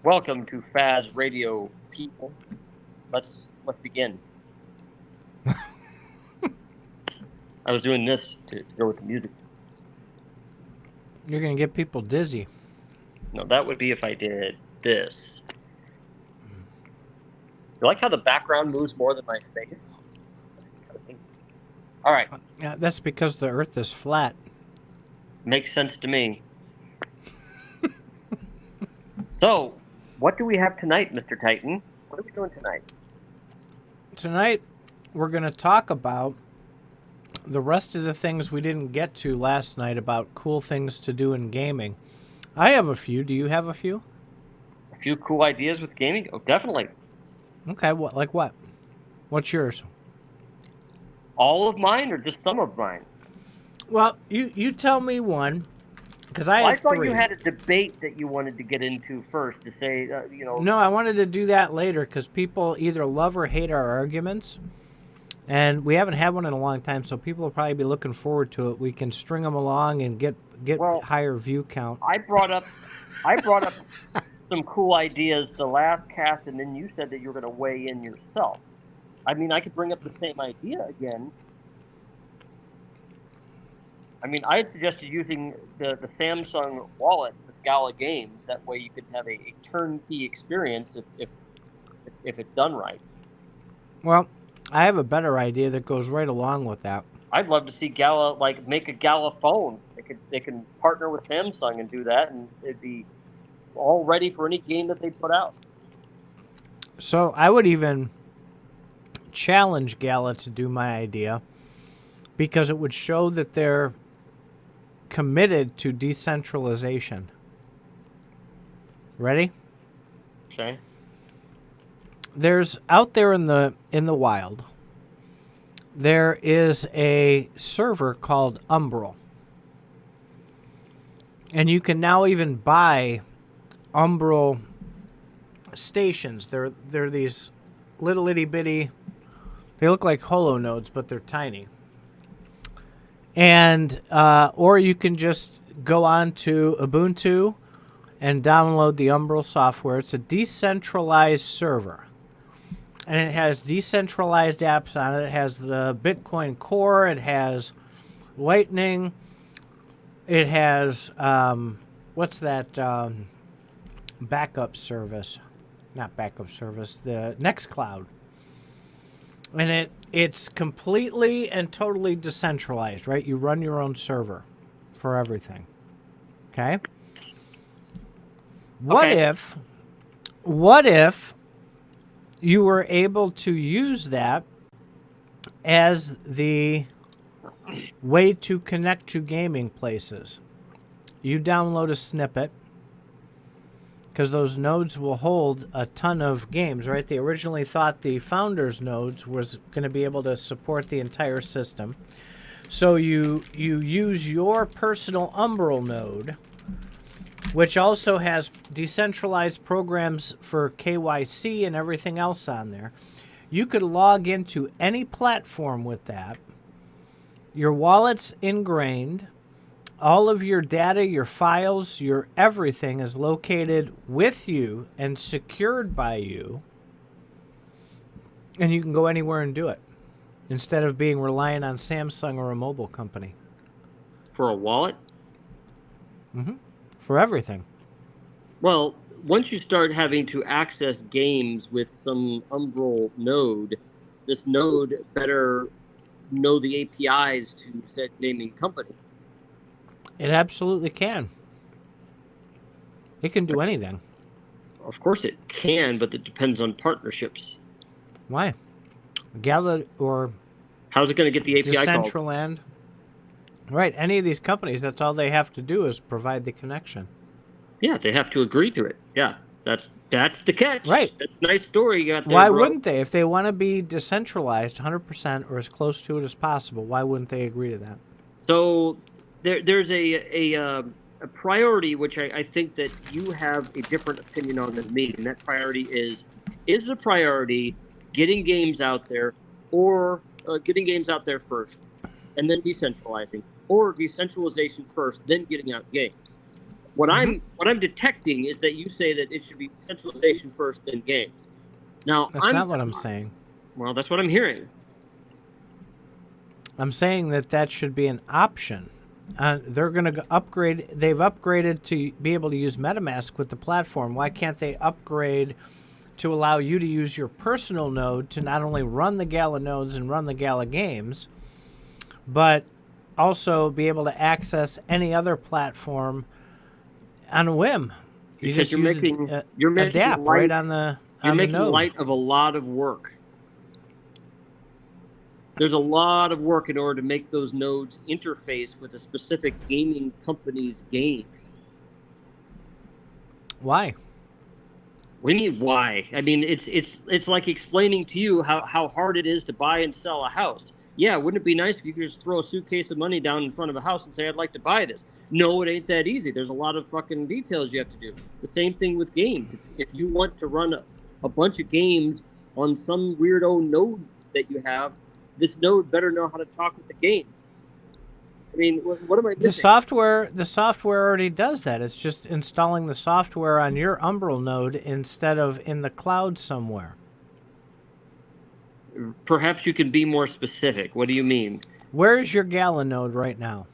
Welcome to Faz Radio, people. Let's begin. I was doing this to go with the music. You're going to get people dizzy. No, that would be if I did this. You like how the background moves more than my face? All right. Yeah, that's because the Earth is flat. Makes sense to me. So, what do we have tonight, Mr. Titan? What are we doing tonight? Tonight, we're going to talk about the rest of the things we didn't get to last night about cool things to do in gaming. I have a few. Do you have a few? A few cool ideas with gaming? Oh, definitely. Okay, like what? What's yours? All of mine or just some of mine? Well, you tell me one, because I have thought three. You had a debate that you wanted to get into first to say, No, I wanted to do that later because people either love or hate our arguments. And we haven't had one in a long time, so people will probably be looking forward to it. We can string them along and get higher view count. I brought up some cool ideas the last cast, and then you said that you were going to weigh in yourself. I mean, I could bring up the same idea again. I mean, I suggested using the Samsung wallet with Gala Games. That way you could have a turnkey experience if it's done right. Well, I have a better idea that goes right along with that. I'd love to see Gala make a Gala phone. They can partner with Samsung and do that, and it'd be all ready for any game that they put out. So I would even challenge Gala to do my idea because it would show that they're committed to decentralization. Ready? Okay. There's out there in the wild, there is a server called Umbral. And you can now even buy Umbral stations. They're these little itty bitty, they look like holo nodes, but they're tiny. And or you can just go on to Ubuntu and download the Umbral software. It's a decentralized server. And it has decentralized apps on it. It has the Bitcoin Core. It has Lightning. It has, what's that backup service? Not backup service, the Nextcloud. And it's completely and totally decentralized, right? You run your own server for everything. Okay? What if you were able to use that as the way to connect to gaming places? You download a snippet, because those nodes will hold a ton of games, right? They originally thought the founders nodes was going to be able to support the entire system. So you use your personal Umbral node, which also has decentralized programs for KYC and everything else on there. You could log into any platform with that. Your wallet's ingrained. All of your data, your files, your everything is located with you and secured by you. And you can go anywhere and do it instead of being reliant on Samsung or a mobile company. For a wallet? Mm-hmm. For everything. Well, once you start having to access games with some Umbral node, this node better know the APIs to said gaming company. It absolutely can. It can do anything. Of course it can, but it depends on partnerships. Why? Gala or how's it going to get the API called? Decentraland. Right. Any of these companies, that's all they have to do is provide the connection. Yeah, they have to agree to it. Yeah, that's the catch. Right. That's a nice story you got there. Why bro. wouldn't they? If they want to be decentralized 100% or as close to it as possible, why wouldn't they agree to that? So there's a priority which I think that you have a different opinion on than me, and that priority is the priority getting games out there or getting games out there first and then decentralizing, or decentralization first, then getting out games? What I'm detecting is that you say that it should be centralization first, then games. Now That's not what I'm saying. Well, that's what I'm hearing. I'm saying that should be an option. They're going to upgrade. They've upgraded to be able to use MetaMask with the platform. Why can't they upgrade to allow you to use your personal node to not only run the Gala nodes and run the Gala games, but also be able to access any other platform on a whim? You Because just you're a dApp right on the You're on the making node. light of a lot of work. There's a lot of work in order to make those nodes interface with a specific gaming company's games. Why? What do you mean, why? I mean, it's like explaining to you how hard it is to buy and sell a house. Yeah, wouldn't it be nice if you could just throw a suitcase of money down in front of a house and say, I'd like to buy this? No, it ain't that easy. There's a lot of fucking details you have to do. The same thing with games. If you want to run a bunch of games on some weirdo node that you have, this node better know how to talk with the game. I mean, what am I missing? The software already does that. It's just installing the software on your Umbral node instead of in the cloud somewhere. Perhaps you can be more specific. What do you mean? Where is your Gala node right now?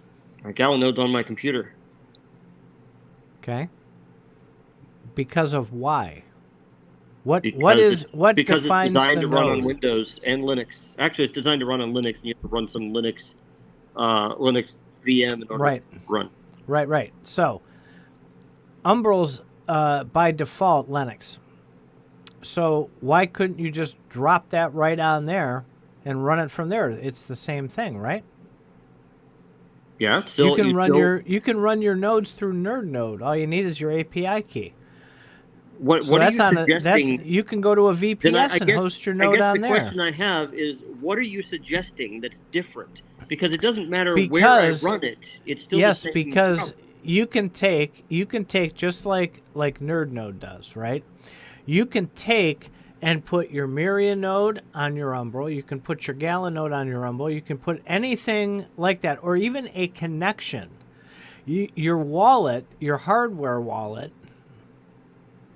My Gala node's on my computer. Okay. Because of why? What Because defines it's designed the to run node? on Windows and Linux. Actually, it's designed to run on Linux, and you have to run some Linux VM in order to run. Right. So, Umbral's by default Linux. So why couldn't you just drop that right on there and run it from there? It's the same thing, right? Yeah. You can run your nodes through NerdNode. All you need is your API key. What are you suggesting? You can go to a VPS and host your node on there. The question I have is, what are you suggesting that's different? Because it doesn't matter where I run it; it's still the same because you can take just like NerdNode does, right? You can take and put your Myriad node on your Umbral. You can put your Gala node on your Umbral. You can put anything like that, or even a connection. Your wallet, your hardware wallet.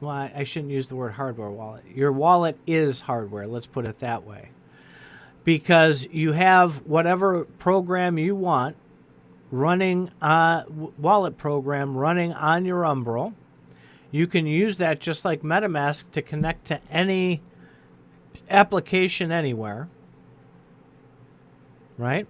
Well, I shouldn't use the word hardware wallet. Your wallet is hardware. Let's put it that way. Because you have whatever program you want running, wallet program running on your Umbral. You can use that just like MetaMask to connect to any application anywhere. Right?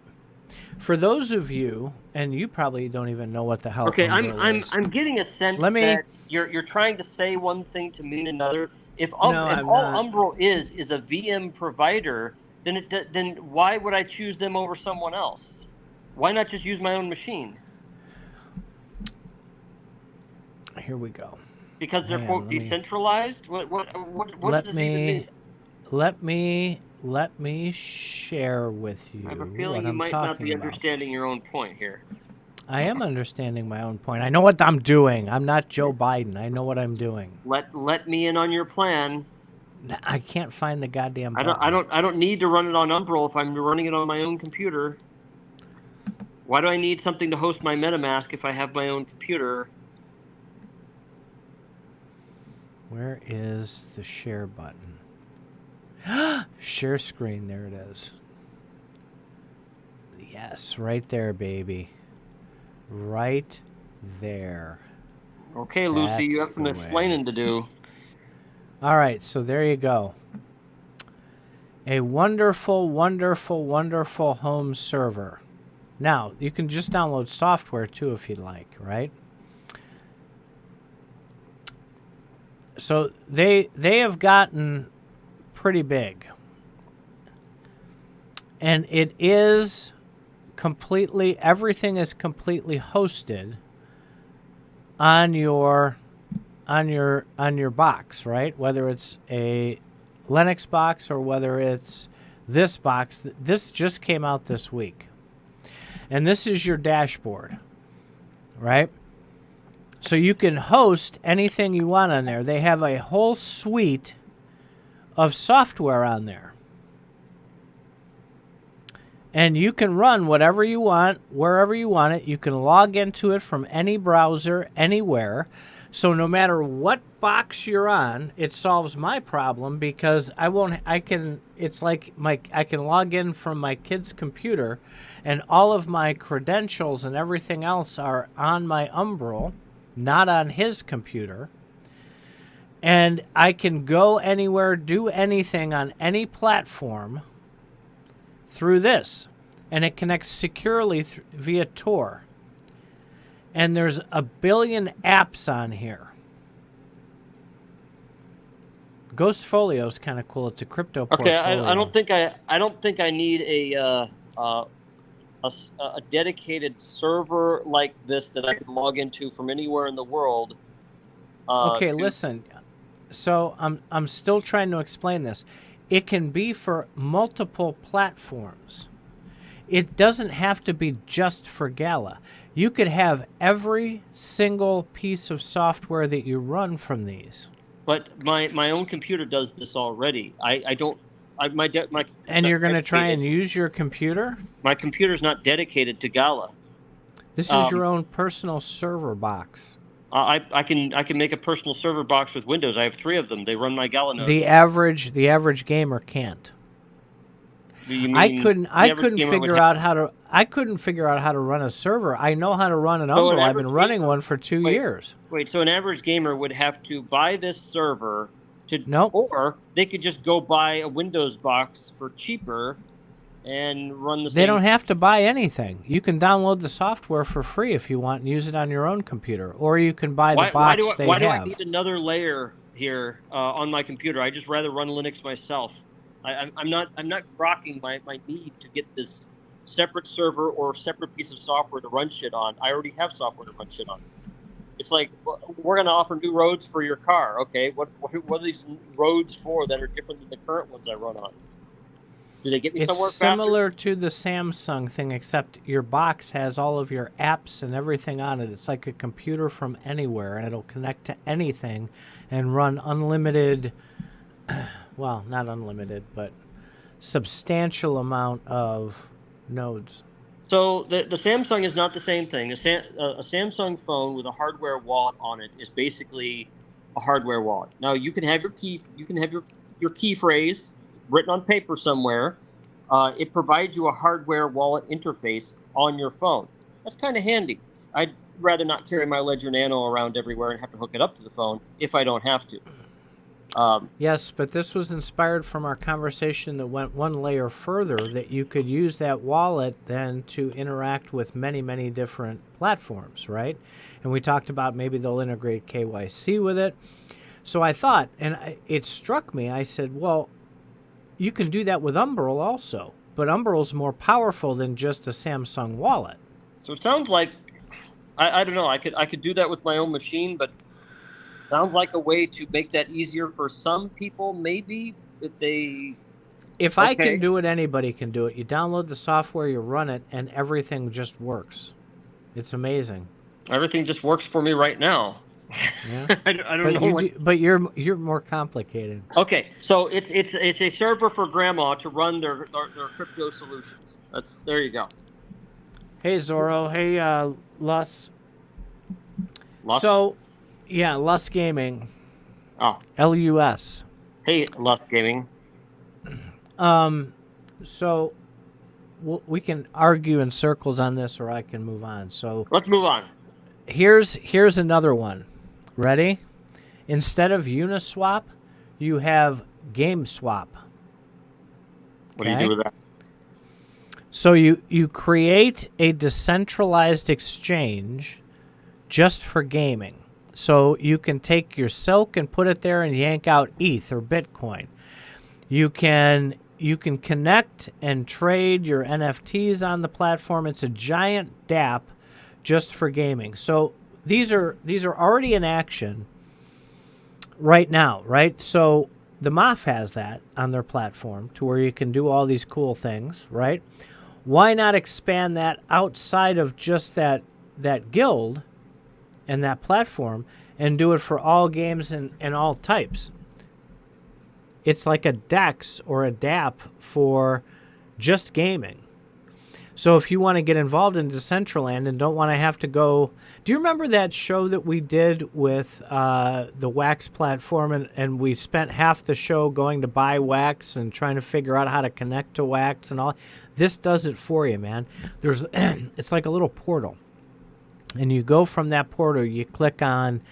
For those of you, and you probably don't even know what the hell Umbral is. I'm getting a sense that you're trying to say one thing to mean another. If all Umbral is a VM provider, then why would I choose them over someone else? Why not just use my own machine? Here we go. Because they're quote decentralized. What does this even mean? Let me share with you. I have a feeling you might not be understanding your own point here. I am understanding my own point. I know what I'm doing. I'm not Joe Biden. I know what I'm doing. Let me in on your plan. I can't find the goddamn button. I don't need to run it on Umbral if I'm running it on my own computer. Why do I need something to host my MetaMask if I have my own computer? Where is the share button? Share screen. There it is. Yes, right there, baby. Right there. Okay, Lucy, you have some explaining to do. All right, so there you go. A wonderful, wonderful, wonderful home server. Now, you can just download software too if you'd like, right? So they have gotten pretty big. And it is completely, everything is completely hosted on your box, right? Whether it's a Linux box or whether it's this box. This just came out this week. And this is your dashboard, right? So you can host anything you want on there. They have a whole suite of software on there. And you can run whatever you want, wherever you want it. You can log into it from any browser, anywhere. So no matter what box you're on, it solves my problem because I can log in from my kid's computer and all of my credentials and everything else are on my Umbrel, not on his computer. And I can go anywhere, do anything on any platform through this, and it connects securely via Tor. And there's a billion apps on here. Ghost Folio is kind of cool. It's a crypto portfolio. Okay, I don't think I need a dedicated server like this that I can log into from anywhere in the world. Okay, listen. So I'm still trying to explain this. It can be for multiple platforms. It doesn't have to be just for Gala. You could have every single piece of software that you run from these. But my own computer does this already. And you're going to try and use your computer? My computer's not dedicated to Gala. This is your own personal server box. I can make a personal server box with Windows. I have 3 of them. They run my Gala nodes. The average gamer can't. I couldn't figure out how to run a server. I know how to run an Umbrel. I've been running one for 2 years. Wait, so an average gamer would have to buy this server Nope. Or they could just go buy a Windows box for cheaper and run the same. They don't have to buy anything. You can download the software for free if you want and use it on your own computer. Or you can buy the box they have. Why do I need another layer here on my computer? I just rather run Linux myself. I'm not rocking my need to get this separate server or separate piece of software to run shit on. I already have software to run shit on. It's like, we're going to offer new roads for your car. Okay, what are these roads for that are different than the current ones I run on? Do they get me somewhere faster? It's similar to the Samsung thing, except your box has all of your apps and everything on it. It's like a computer from anywhere, and it'll connect to anything and run unlimited, well, not unlimited, but substantial amount of nodes. So the Samsung is not the same thing. A Samsung phone with a hardware wallet on it is basically a hardware wallet. Now you can have your key phrase written on paper somewhere. It provides you a hardware wallet interface on your phone. That's kind of handy. I'd rather not carry my Ledger Nano around everywhere and have to hook it up to the phone if I don't have to. Yes, but this was inspired from our conversation that went one layer further, that you could use that wallet then to interact with many, many different platforms, right? And we talked about maybe they'll integrate KYC with it. So I thought, and it struck me, I said, well, you can do that with Umbrel also, but Umbrel's more powerful than just a Samsung wallet. So it sounds like, I don't know, I could do that with my own machine, but sounds like a way to make that easier for some people, maybe, If I can do it, anybody can do it. You download the software, you run it, and everything just works. It's amazing. Everything just works for me right now. Yeah. I don't know. But you're more complicated. Okay, so it's a server for grandma to run their crypto solutions. There you go. Hey Zorro. Hey Lus. Lus? So. Yeah, Lus Gaming. Oh. LUS. Hey, Lus Gaming. So we can argue in circles on this, or I can move on. So let's move on. Here's another one. Ready? Instead of Uniswap, you have GameSwap. What do you do with that? So you create a decentralized exchange just for gaming. So you can take your Silk and put it there and yank out ETH or Bitcoin. You can connect and trade your NFTs on the platform. It's a giant DApp just for gaming. So these are already in action right now, right? So the MAF has that on their platform to where you can do all these cool things, right? Why not expand that outside of just that guild and that platform and do it for all games and all types? It's like a DEX or a DApp for just gaming. So if you want to get involved in Decentraland and don't want to have to go... Do you remember that show that we did with the Wax platform, and we spent half the show going to buy Wax and trying to figure out how to connect to Wax and all? This does it for you, man. There's it's like a little portal. And you go from that portal, you click on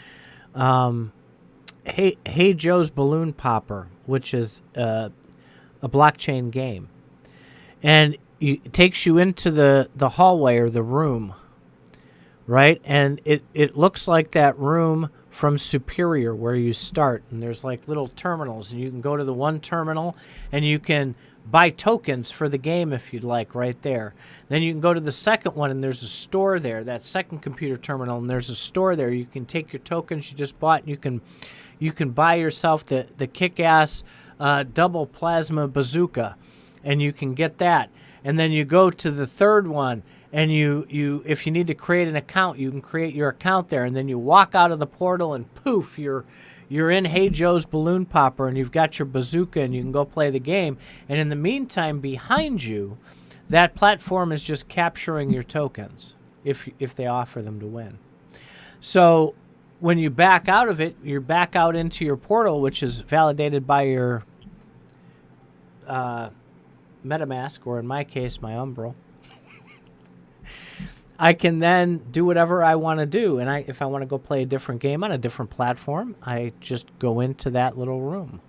Hey Joe's Balloon Popper, which is a blockchain game. And it takes you into the hallway or the room, right? And it looks like that room from Superior where you start. And there's like little terminals. And you can go to the one terminal and you can buy tokens for the game if you'd like right there. Then you can go to the second one and there's a store there, that second computer terminal, and there's a store there. You can take your tokens you just bought and you can buy yourself the kick-ass double plasma bazooka, and you can get that. And then you go to the third one, and you if you need to create an account, you can create your account there, and then you walk out of the portal and poof, you're in Hey Joe's Balloon Popper, and you've got your bazooka, and you can go play the game. And in the meantime, behind you, that platform is just capturing your tokens if they offer them to win. So when you back out of it, you're back out into your portal, which is validated by your MetaMask, or in my case, my Umbral. I can then do whatever I want to do. And if I want to go play a different game on a different platform, I just go into that little room.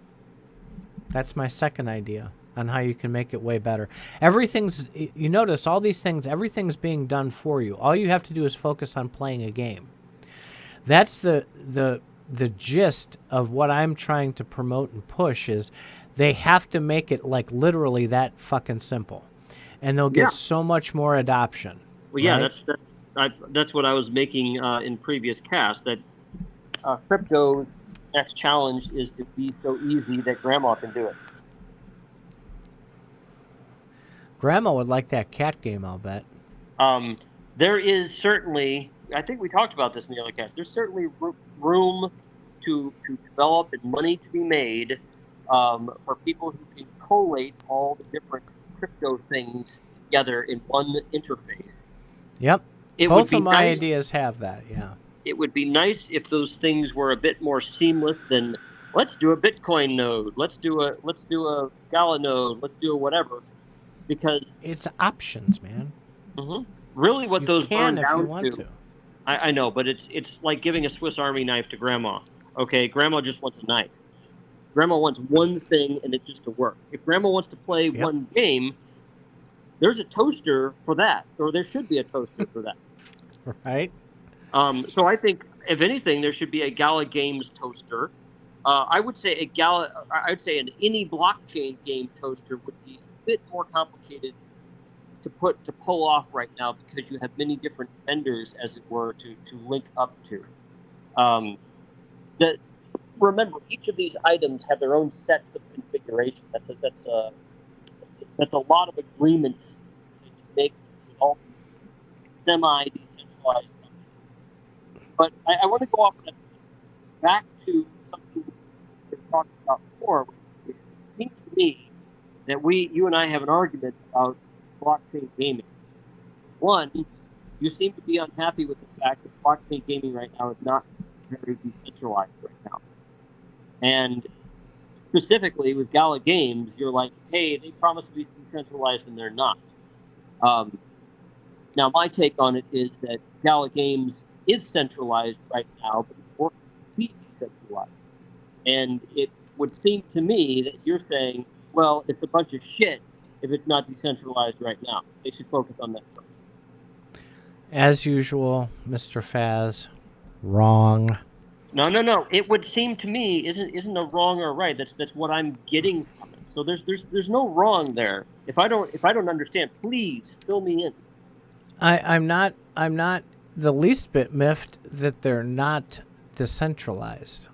That's my second idea on how you can make it way better. You notice all these things, everything's being done for you. All you have to do is focus on playing a game. That's the gist of what I'm trying to promote and push is they have to make it like literally that fucking simple. And they'll get so much more adoption. Well, yeah, right? that's what I was making in previous casts, that crypto's next challenge is to be so easy that Grandma can do it. Grandma would like that cat game, I'll bet. There is certainly, I think we talked about this in the other cast, there's certainly room to develop and money to be made for people who can collate all the different crypto things together in one interface. Yep. Both of my ideas have that, yeah. It would be nice if those things were a bit more seamless than, let's do a Bitcoin node, let's do a Gala node, let's do a whatever, because it's options, man. Mm-hmm. Really, what you those can burn if down you want to. I know, but it's like giving a Swiss Army knife to Grandma. Okay, Grandma just wants a knife. Grandma wants one thing and it just to work. If Grandma wants to play one game, there's a toaster for that, or there should be a toaster for that. Right. So I think, if anything, there should be a Gala Games toaster. I would say an any blockchain game toaster would be a bit more complicated to pull off right now, because you have many different vendors, as it were, to link up to. Remember, each of these items have their own sets of configuration. That's a lot of agreements to make all semi-decentralized companies. But I want to go off back to something we were talking about before. It seems to me that you and I have an argument about blockchain gaming. One, you seem to be unhappy with the fact that blockchain gaming right now is not very decentralized right now. And specifically with Gala Games, you're like, hey, they promise to be decentralized and they're not. Now, my take on it is that Gala Games is centralized right now, but it's working to be decentralized. And it would seem to me that you're saying, well, it's a bunch of shit if it's not decentralized right now. They should focus on that first. As usual, Mr. Faz, wrong. No. It would seem to me isn't a wrong or right. That's what I'm getting from it. So there's no wrong there. If I don't understand, please fill me in. I'm not the least bit miffed that they're not decentralized.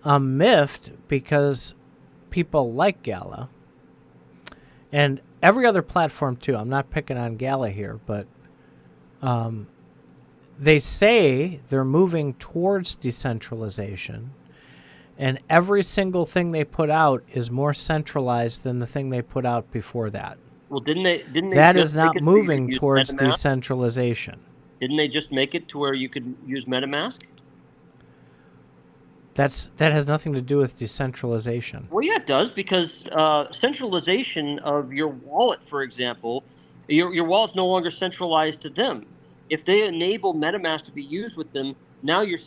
I'm miffed because people like Gala, and every other platform too. I'm not picking on Gala here, but they say they're moving towards decentralization, and every single thing they put out is more centralized than the thing they put out before that. Well, didn't they? That just is make not it so you moving could use towards MetaMask? decentralization. Didn't they just make it to where you could use MetaMask? That has nothing to do with decentralization. Well, yeah, it does, because centralization of your wallet, for example, your wallet's no longer centralized to them. If they enable MetaMask to be used with them, now your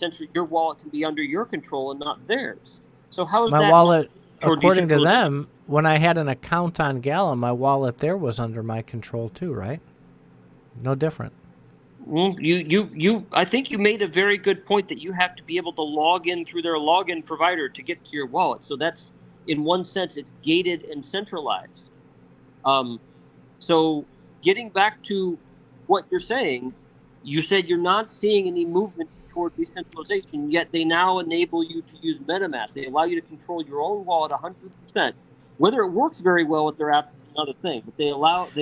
wallet can be under your control and not theirs. So how is My that wallet, toward according to decentralization? them, when I had an account on Gala, my wallet there was under my control too, right? No different. I think you made a very good point that you have to be able to log in through their login provider to get to your wallet. So that's, in one sense, it's gated and centralized. So getting back to what you're saying, you said you're not seeing any movement toward decentralization, yet they now enable you to use MetaMask. They allow you to control your own wallet 100%. Whether it works very well with their apps is another thing, but they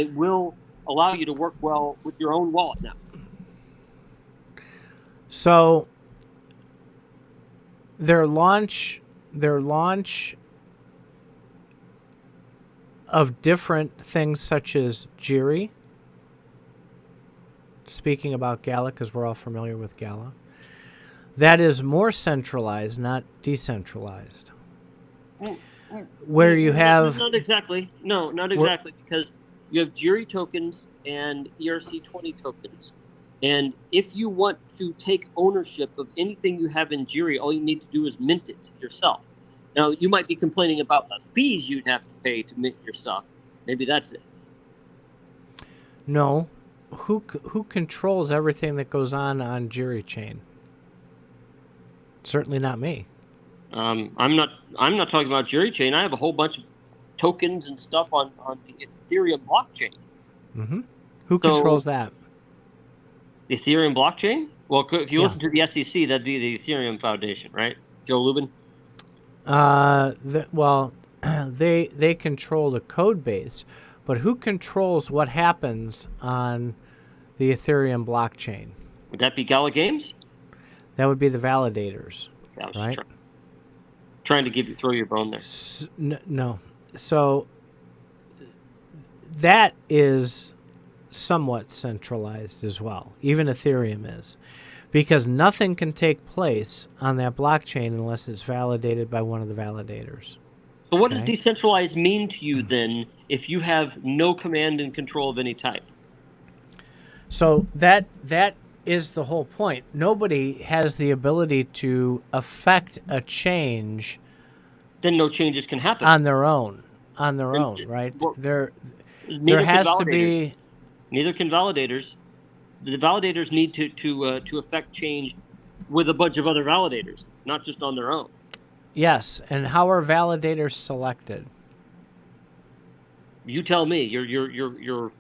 will allow you to work well with your own wallet now. So their launch of different things such as Jiri, speaking about Gala because we're all familiar with Gala, that is more centralized, not decentralized. Where you have... Not exactly. No, not exactly, because you have Jiri tokens and ERC20 tokens. And if you want to take ownership of anything you have in Jiri, all you need to do is mint it yourself. Now, you might be complaining about the fees you'd have to pay to mint your stuff. Maybe that's it. No. Who controls everything that goes on Jiri chain? Certainly not me. I'm not talking about Jiri chain. I have a whole bunch of tokens and stuff on the Ethereum blockchain. Mm-hmm. Who controls that? The Ethereum blockchain? Well, if you listen to the SEC, that'd be the Ethereum Foundation, right? Joe Lubin? They control the code base, but who controls what happens on the Ethereum blockchain? Would that be Gala Games? That would be the validators, right? Trying to throw your bone there. No. So that is somewhat centralized as well. Even Ethereum is. Because nothing can take place on that blockchain unless it's validated by one of the validators. So what does decentralized mean to you then if you have no command and control of any type? So that is the whole point. Nobody has the ability to affect a change. Then no changes can happen. On their own, right? Well, there has to be... Neither can validators. The validators need to affect change with a bunch of other validators, not just on their own. Yes, and how are validators selected? You tell me. You're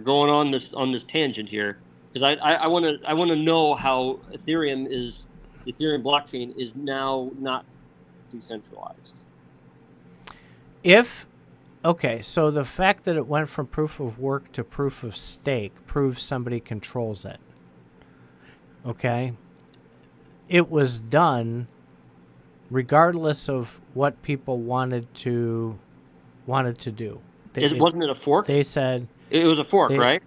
going on this tangent here, because I want to know how the Ethereum blockchain is now not decentralized. Okay, so the fact that it went from proof of work to proof of stake proves somebody controls it. Okay? It was done regardless of what people wanted to do. Wasn't it a fork? They said... It was a fork, right?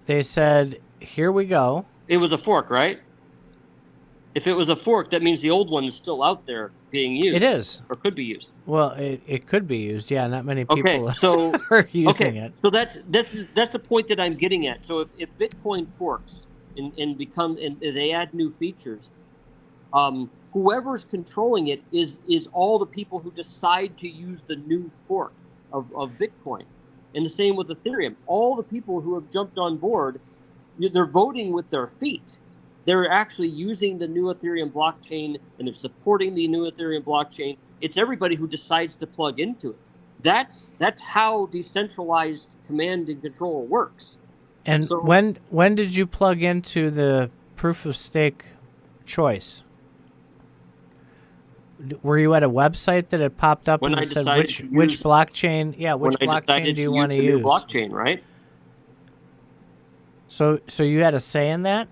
They said, here we go. It was a fork, right? If it was a fork, that means the old one is still out there being used. It is. Or could be used. Well, it could be used. Yeah, not many people are using it. So that's the point that I'm getting at. So if Bitcoin forks and they add new features, whoever's controlling it is all the people who decide to use the new fork of Bitcoin. And the same with Ethereum. All the people who have jumped on board, they're voting with their feet. They're actually using the new Ethereum blockchain, and they're supporting the new Ethereum blockchain. It's everybody who decides to plug into it. That's how decentralized command and control works. And so, when did you plug into the proof of stake choice? Were you at a website that had popped up and said which blockchain? Yeah, which blockchain do you want to use? Blockchain, right? So you had a say in that?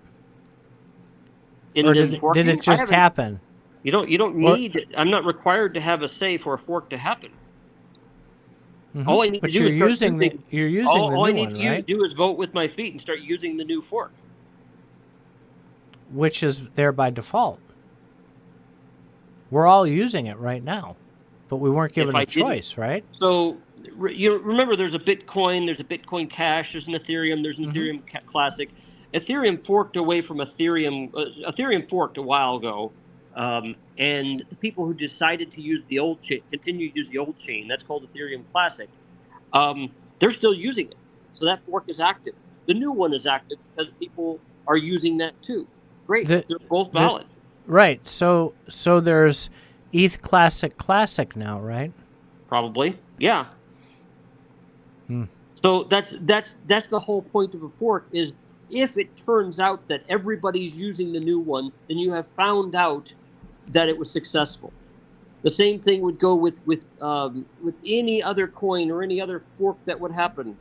Or did it just happen? You don't need. I'm not required to have a say for a fork to happen. All I need But to do you're is start using the all I new need one, to right? do is vote with my feet and start using the new fork. Which is there by default. We're all using it right now, but we weren't given a choice, right? So you remember, there's a Bitcoin Cash, there's an Ethereum, there's an Ethereum Classic. Ethereum forked away from Ethereum. Ethereum forked a while ago, and the people who decided to use the old chain continue to use the old chain. That's called Ethereum Classic. They're still using it, so that fork is active. The new one is active because people are using that too. Great, they're both valid. Right. So there's ETH Classic now, right? Probably, yeah. So that's the whole point of a fork. Is if it turns out that everybody's using the new one, then you have found out that it was successful. The same thing would go with any other coin or any other fork that would happen.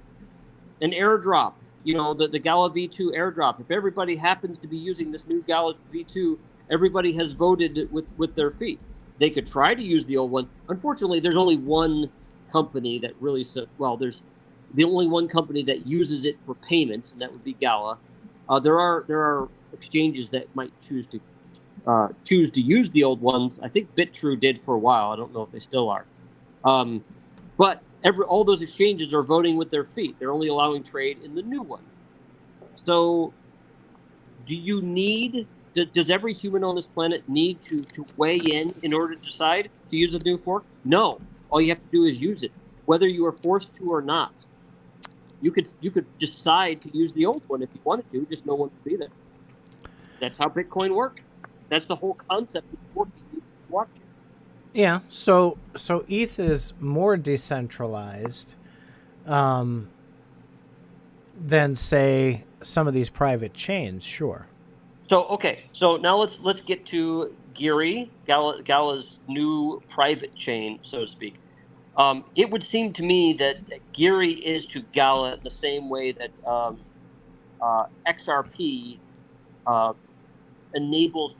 An airdrop, the Gala V2 airdrop. If everybody happens to be using this new Gala V2, everybody has voted with their feet. They could try to use the old one. Unfortunately, there's only one company that really there's the only one company that uses it for payments, and that would be Gala. There are exchanges that might choose to use the old ones. I think BitTrue did for a while. I don't know if they still are. But all those exchanges are voting with their feet. They're only allowing trade in the new one. So does every human on this planet need to weigh in order to decide to use a new fork? No. All you have to do is use it, whether you are forced to or not. You could decide to use the old one if you wanted to, just no one would be there. That's how Bitcoin worked. That's the whole concept of forking blockchain. Yeah. So ETH is more decentralized than, say, some of these private chains. Sure. So now let's get to Geary, Gala's new private chain, so to speak. It would seem to me that Geary is to Gala the same way that XRP enables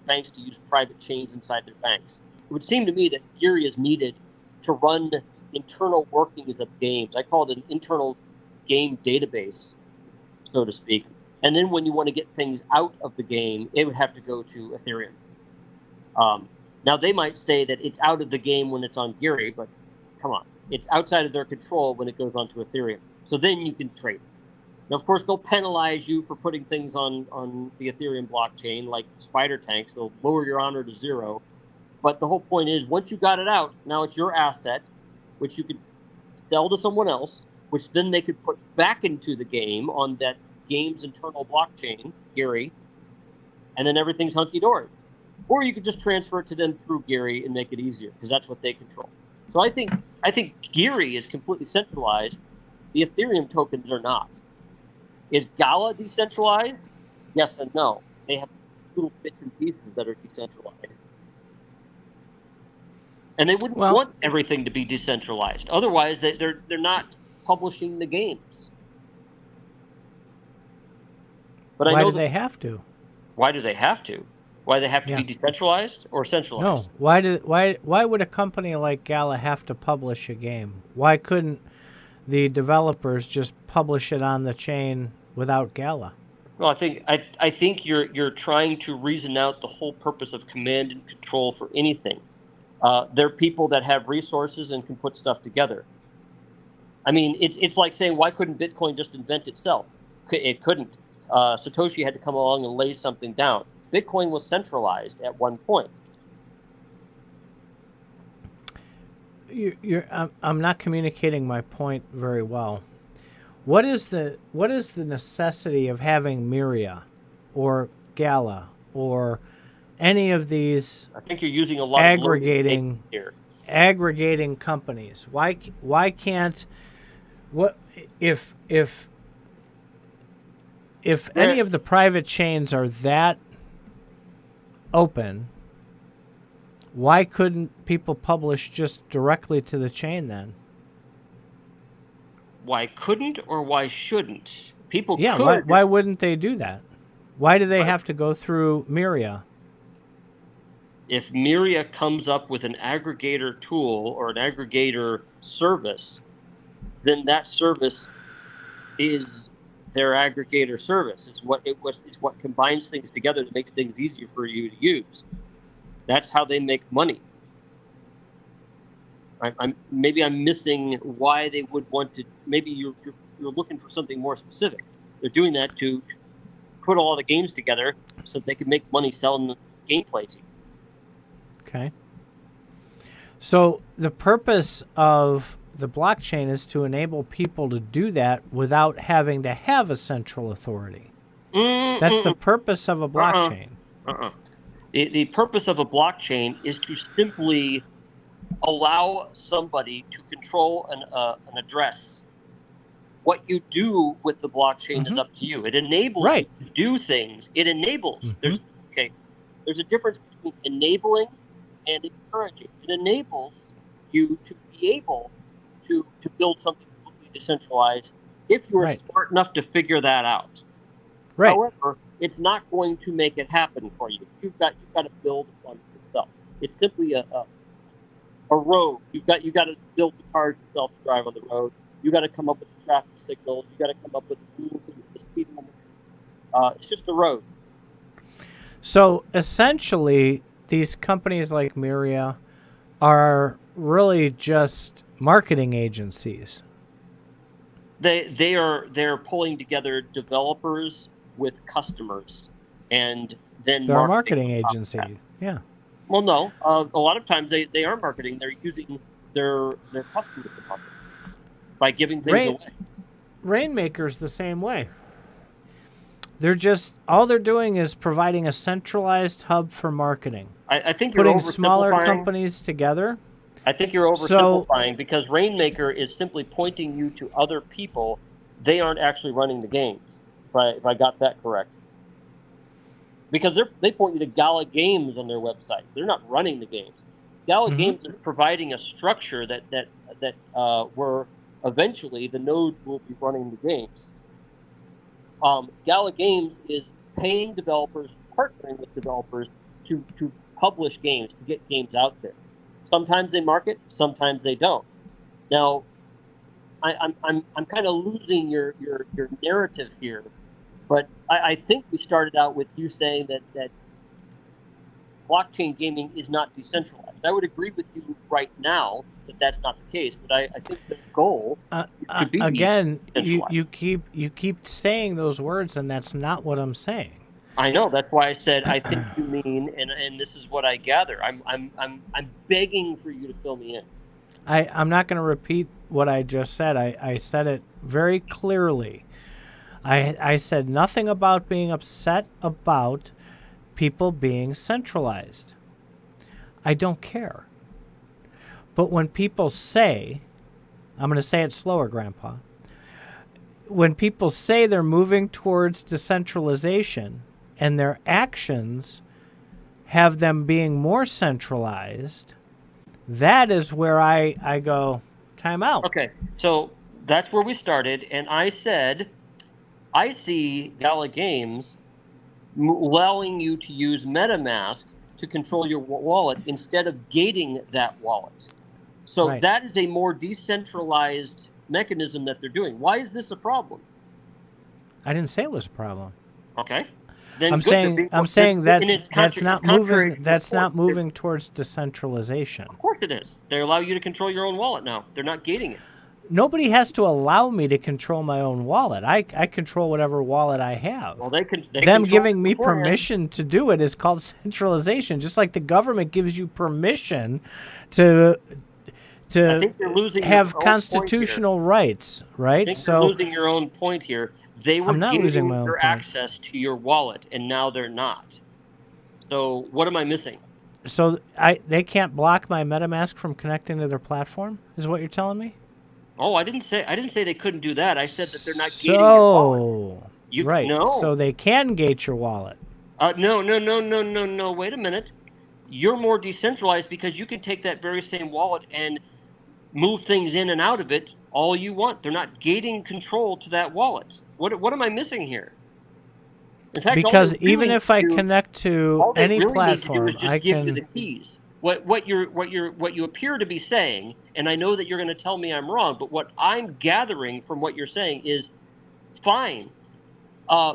banks to use private chains inside their banks. It would seem to me that Geary is needed to run internal workings of games. I call it an internal game database, so to speak. And then when you want to get things out of the game, it would have to go to Ethereum. Now, they might say that it's out of the game when it's on Geary, but come on. It's outside of their control when it goes onto Ethereum. So then you can trade. Now, of course, they'll penalize you for putting things on the Ethereum blockchain, like spider tanks. They'll lower your honor to 0. But the whole point is, once you got it out, now it's your asset, which you could sell to someone else, which then they could put back into the game on that game's internal blockchain, Geary, and then everything's hunky-dory. Or you could just transfer it to them through Geary and make it easier, because that's what they control. So I think Geary is completely centralized. The Ethereum tokens are not. Is Gala decentralized? Yes and no. They have little bits and pieces that are decentralized. And they wouldn't want everything to be decentralized. Otherwise, they're not publishing the games. But why do they have to? Why do they have to? Why they have to be decentralized or centralized? No. Why would a company like Gala have to publish a game? Why couldn't the developers just publish it on the chain without Gala? Well, I think you're trying to reason out the whole purpose of command and control for anything. There are people that have resources and can put stuff together. I mean, it's like saying, why couldn't Bitcoin just invent itself? It couldn't. Satoshi had to come along and lay something down. Bitcoin was centralized at one point. I'm not communicating my point very well. What is the necessity of having Myria or Gala or any of these? I think you're using a lot aggregating of here. Aggregating companies. Why can't if any of the private chains are that open, why couldn't people publish just directly to the chain then? Why couldn't or why shouldn't? People could. Why wouldn't they do that? Why do they have to go through Myria? If Miria comes up with an aggregator tool or an aggregator service, then that service is their aggregator service. It's what combines things together that makes things easier for you to use. That's how they make money. Maybe I'm missing why they would want to. Maybe you're looking for something more specific. They're doing that to put all the games together so that they can make money selling the gameplay to you. Okay. So the purpose of the blockchain is to enable people to do that without having to have a central authority. That's the purpose of a blockchain. The purpose of a blockchain is to simply allow somebody to control an address. What you do with the blockchain is up to you. It enables you to do things. It enables. There's a difference between enabling and encouraging. It enables you to be able to build something completely decentralized if you are smart enough to figure that out. Right. However, it's not going to make it happen for you. You've got to build one yourself. It's simply a road. You got to build the cars yourself to drive on the road. You got to come up with the traffic signals. You got to come up with the rules and the speed limit. It's just a road. So essentially, these companies like Miria are really just marketing agencies. They're pulling together developers with customers, and then they're a marketing agency. Yeah. Well, no. A lot of times they are marketing. They're using their customers to market by giving things away. Rainmaker's the same way. They're just all they're doing is providing a centralized hub for marketing. I think you're putting smaller companies together. I think you're oversimplifying because Rainmaker is simply pointing you to other people. They aren't actually running the games. If I got that correct. Because they point you to Gala Games on their website. They're not running the games. Gala Games is providing a structure that where eventually the nodes will be running the games. Gala Games is paying developers, partnering with developers to publish games, to get games out there. Sometimes they market, sometimes they don't. Now, I'm kind of losing your narrative here, but I think we started out with you saying that blockchain gaming is not decentralized. I would agree with you right now that that's not the case, but I think the goal is to be again. You keep saying those words, and that's not what I'm saying. I know. That's why I said I think you mean, and this is what I gather. I'm begging for you to fill me in. I'm not going to repeat what I just said. I said it very clearly. I said nothing about being upset about people being centralized. I don't care. But when people say, I'm going to say it slower, Grandpa. When people say they're moving towards decentralization and their actions have them being more centralized, that is where I go, time out. Okay, so that's where we started, and I said, I see Gala Games allowing you to use MetaMask to control your wallet instead of gating that wallet. So that is a more decentralized mechanism that they're doing. Why is this a problem? I didn't say it was a problem. Okay. Then I'm saying that's not moving. That's not moving towards decentralization. Of course it is. They allow you to control your own wallet now. They're not gating it. Nobody has to allow me to control my own wallet. I control whatever wallet I have. Well, they them giving me permission to do it is called centralization. Just like the government gives you permission to have constitutional rights, right? I think you're losing your own point here. They were giving your access to your wallet, and now they're not. So what am I missing? So they can't block my MetaMask from connecting to their platform, is what you're telling me? Oh, I didn't say they couldn't do that. I said that they're not gating your wallet. Right. No. So they can gate your wallet. No. Wait a minute. You're more decentralized because you can take that very same wallet and move things in and out of it all you want. They're not gating control to that wallet. What am I missing here? In fact, Because all they even really if I need to do- connect to all they any really platform, need to do is I just give you the can. keys. What you appear to be saying, and I know that you're going to tell me I'm wrong, but what I'm gathering from what you're saying is fine.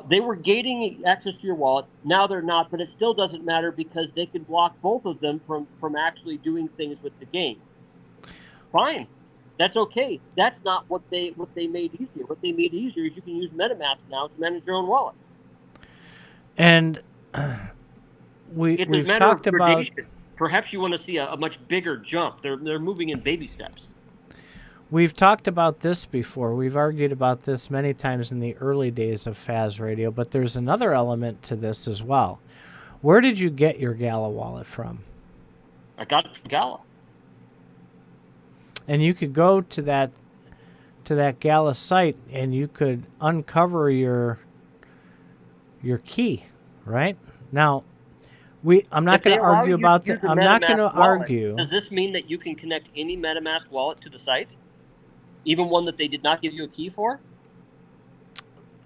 They were gating access to your wallet. Now they're not, but it still doesn't matter because they can block both of them from actually doing things with the games. Fine, that's okay. That's not what they made easier. What they made easier is you can use MetaMask now to manage your own wallet. And It's a we've matter talked of about. gradation. Perhaps you want to see a much bigger jump. They're moving in baby steps. We've talked about this before. We've argued about this many times in the early days of Faz Radio, but there's another element to this as well. Where did you get your Gala wallet from? I got it from Gala. And you could go to that Gala site and you could uncover your key, right? Now, I'm not going to argue about that. I'm not going to argue. Does this mean that you can connect any MetaMask wallet to the site? Even one that they did not give you a key for?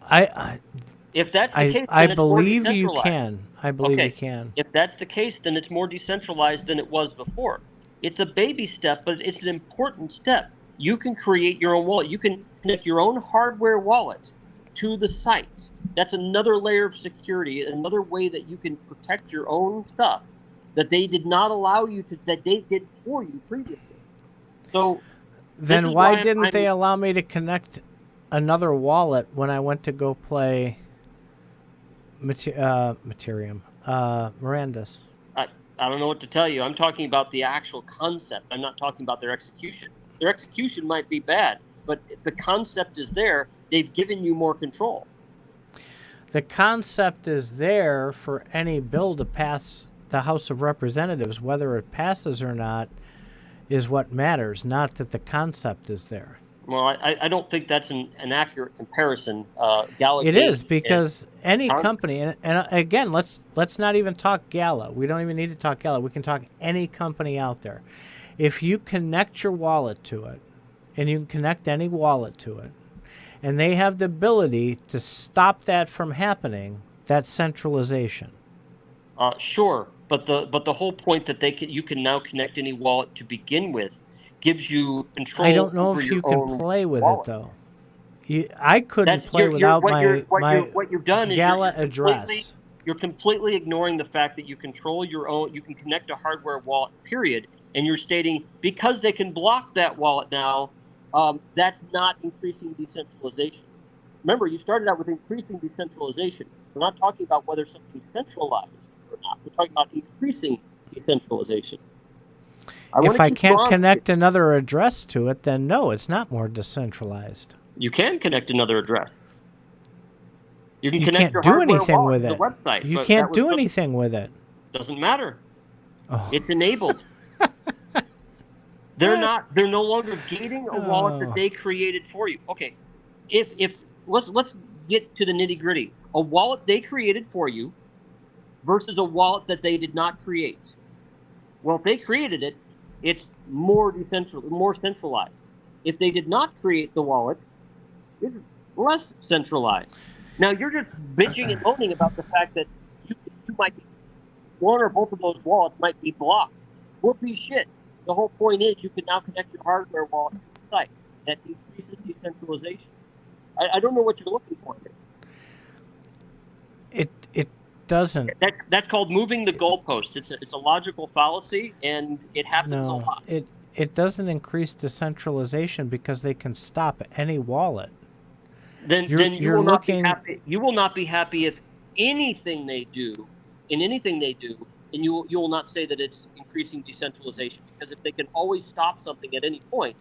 If that's the case, I then believe it's you more can. I believe Okay. you can. If that's the case, then it's more decentralized than it was before. It's a baby step, but it's an important step. You can create your own wallet. You can connect your own hardware wallet to the site. That's another layer of security, another way that you can protect your own stuff that they did not allow you to, that they did for you previously. So then why didn't they allow me to connect another wallet when I went to go play Materium, Miranda's? I don't know what to tell you. I'm talking about the actual concept. I'm not talking about their execution. Their execution might be bad, but the concept is there. They've given you more control. The concept is there for any bill to pass the House of Representatives. Whether it passes or not is what matters, not that the concept is there. Well, I don't think that's an accurate comparison. Gala it is, because any company, and again, let's not even talk Gala. We don't even need to talk Gala. We can talk any company out there. If you connect your wallet to it, and you can connect any wallet to it, and they have the ability to stop that from happening, that's centralization. Sure, but the whole point that you can now connect any wallet to begin with gives you control. I don't know if you can play with it though. I couldn't play without my what you've done is Gala address. You're completely ignoring the fact that you control your own. You can connect a hardware wallet, period, and you're stating because they can block that wallet now. That's not increasing decentralization. Remember, you started out with increasing decentralization. We're not talking about whether something's centralized or not. We're talking about increasing decentralization. If I can't connect another address to it, then no, it's not more decentralized. You can connect another address. You can you connect can't your do anything with to it. the website. You can't do anything with it. Doesn't matter. Oh. It's enabled. They're no longer gating a wallet that they created for you. Okay, if let's get to the nitty gritty. A wallet they created for you versus a wallet that they did not create. Well, if they created it, it's more centralized. If they did not create the wallet, it's less centralized. Now you're just bitching and moaning about the fact that you might be, one or both of those wallets might be blocked. Whoopee shit. The whole point is you can now connect your hardware wallet to the site. That increases decentralization. I don't know what you're looking for here. It doesn't. That's called moving the goalpost. It's a logical fallacy, and it happens a lot. It doesn't increase decentralization because they can stop any wallet. Then you will not be happy. You will not be happy if anything they do, and you will not say that it's increasing decentralization, because if they can always stop something at any point,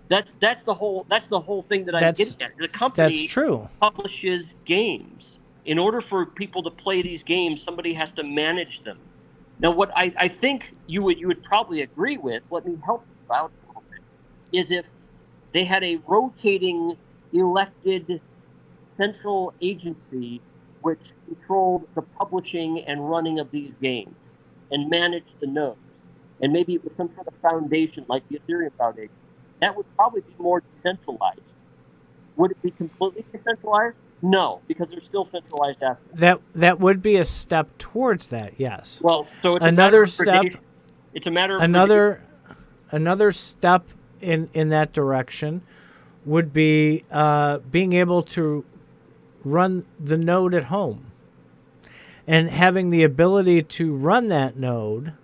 that's the whole thing that I'm getting at. The company publishes games. In order for people to play these games, somebody has to manage them. Now, what I think you would probably agree with, let me help you out a little bit, is if they had a rotating elected central agency which controlled the publishing and running of these games and managed the nodes. And maybe it was some sort of foundation like the Ethereum Foundation. That would probably be more decentralized. Would it be completely decentralized? No, because they're still centralized after. That would be a step towards that. Yes. Well, so it's Another a step. It's a matter of Another step in that direction would be being able to run the node at home and having the ability to run that node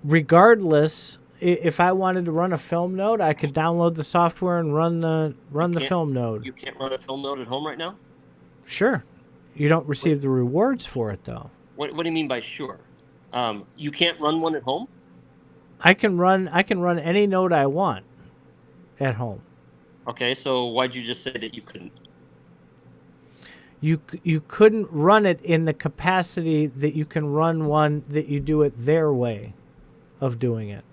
regardless. If I wanted to run a film node, I could download the software and run the film node. You can't run a film node at home right now? Sure. You don't receive the rewards for it, though. What do you mean by sure? You can't run one at home? I can run any node I want at home. Okay, so why'd you just say that you couldn't? You couldn't run it in the capacity that you can run one that you do it their way of doing it.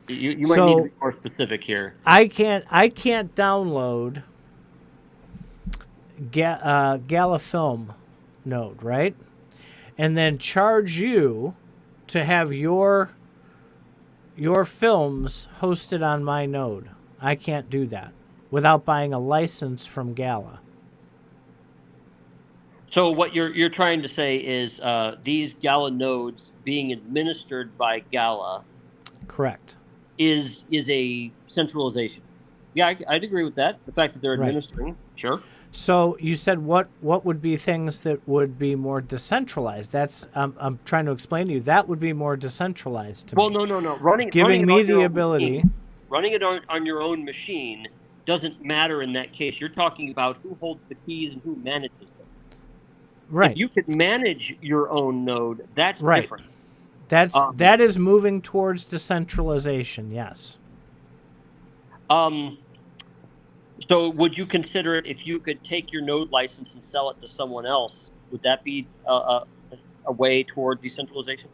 You might need to be more specific here. I can't download Gala Film node, right? And then charge you to have your films hosted on my node. I can't do that without buying a license from Gala. So what you're trying to say is these Gala nodes being administered by Gala, correct, is a centralization. Yeah, I'd agree with that. The fact that they're administering, right. Sure. So you said what would be things that would be more decentralized? That's I'm trying to explain to you. That would be more decentralized to me. Well, no. Giving me the ability. Running it on your own machine doesn't matter in that case. You're talking about who holds the keys and who manages them. Right. If you could manage your own node, that's different. That is moving towards decentralization, yes. So would you consider it if you could take your node license and sell it to someone else? Would that be a way toward decentralization?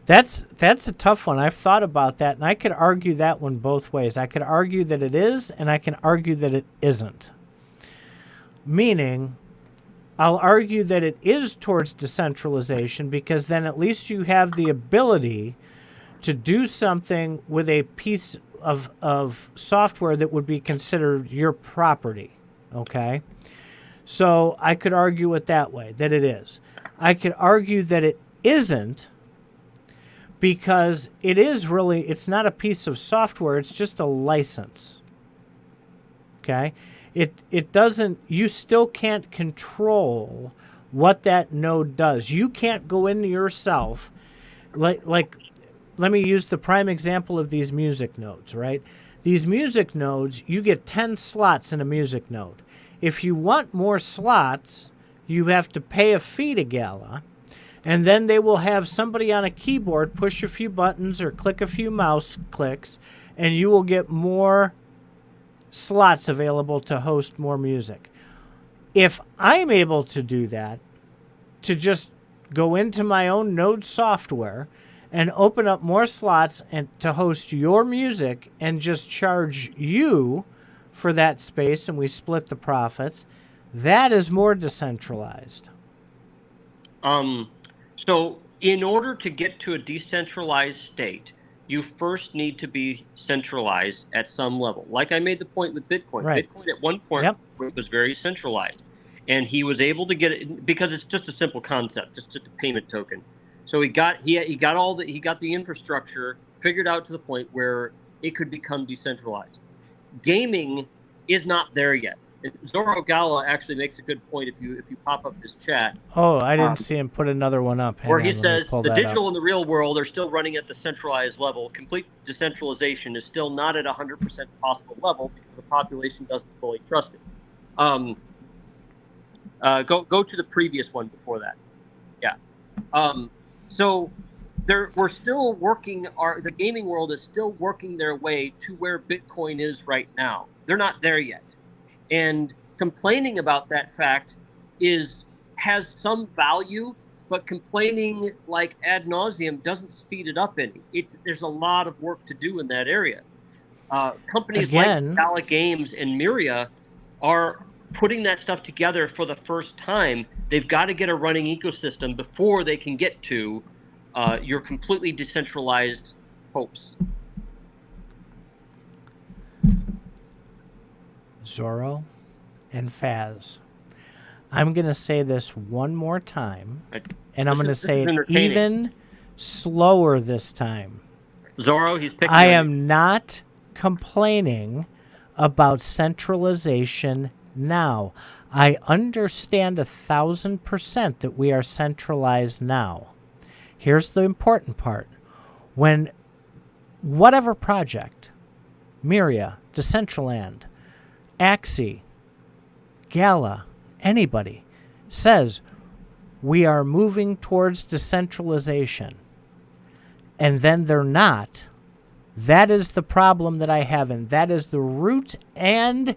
That's a tough one. I've thought about that, and I could argue that one both ways. I could argue that it is, and I can argue that it isn't. Meaning, I'll argue that it is towards decentralization because then at least you have the ability to do something with a piece of software that would be considered your property, okay? So I could argue it that way, that it is. I could argue that it isn't because it is really, it's not a piece of software, it's just a license, okay? It doesn't, you still can't control what that node does. You can't go into yourself, like let me use the prime example of these music nodes, right? These music nodes, you get 10 slots in a music node. If you want more slots, you have to pay a fee to Gala, and then they will have somebody on a keyboard push a few buttons or click a few mouse clicks, and you will get more slots available to host more music. If I'm able to do that, to just go into my own node software and open up more slots and to host your music and just charge you for that space and we split the profits, that is more decentralized. So in order to get to a decentralized state, you first need to be centralized at some level. Like I made the point with Bitcoin. Right. Bitcoin at one point was very centralized. And he was able to get it because it's just a simple concept, just a payment token. So he got the infrastructure figured out to the point where it could become decentralized. Gaming is not there yet. Zorro Gala actually makes a good point if you pop up his chat. Oh, I didn't see him put another one up. Where he says the digital and the real world are still running at the centralized level. Complete decentralization is still not at 100% possible level because the population doesn't fully trust it. Go to the previous one before that. Yeah. So we're still working. The gaming world is still working their way to where Bitcoin is right now. They're not there yet. And complaining about that fact has some value, but complaining like ad nauseum doesn't speed it up any. There's a lot of work to do in that area. Companies like Gala Games and Myria are putting that stuff together for the first time. They've got to get a running ecosystem before they can get to your completely decentralized hopes. Zorro, and Faz. I'm going to say this one more time, and I'm going to say it even slower this time. Zorro, he's picking I on am not complaining about centralization now. I understand 1,000% that we are centralized now. Here's the important part. When whatever project, Myria, Decentraland, Axie, Gala, anybody says we are moving towards decentralization, and then they're not, that is the problem that I have, and that is the root and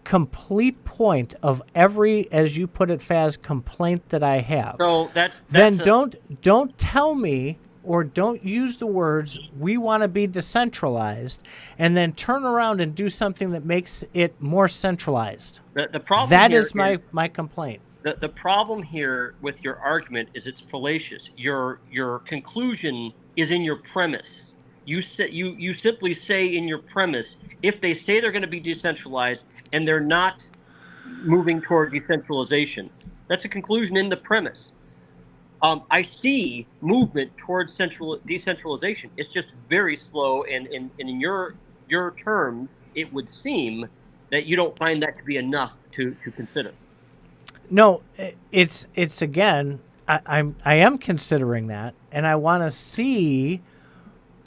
complete point of every, as you put it, Faz, complaint that I have. So then don't tell me, or don't use the words "we want to be decentralized" and then turn around and do something that makes it more centralized. The problem that here is my complaint. The problem here with your argument is it's fallacious. Your conclusion is in your premise. You simply say in your premise, if they say they're going to be decentralized and they're not moving toward decentralization, that's a conclusion in the premise. I see movement towards decentralization. It's just very slow, and in your terms, it would seem that you don't find that to be enough to consider. No, it's again, I am considering that, and I want to see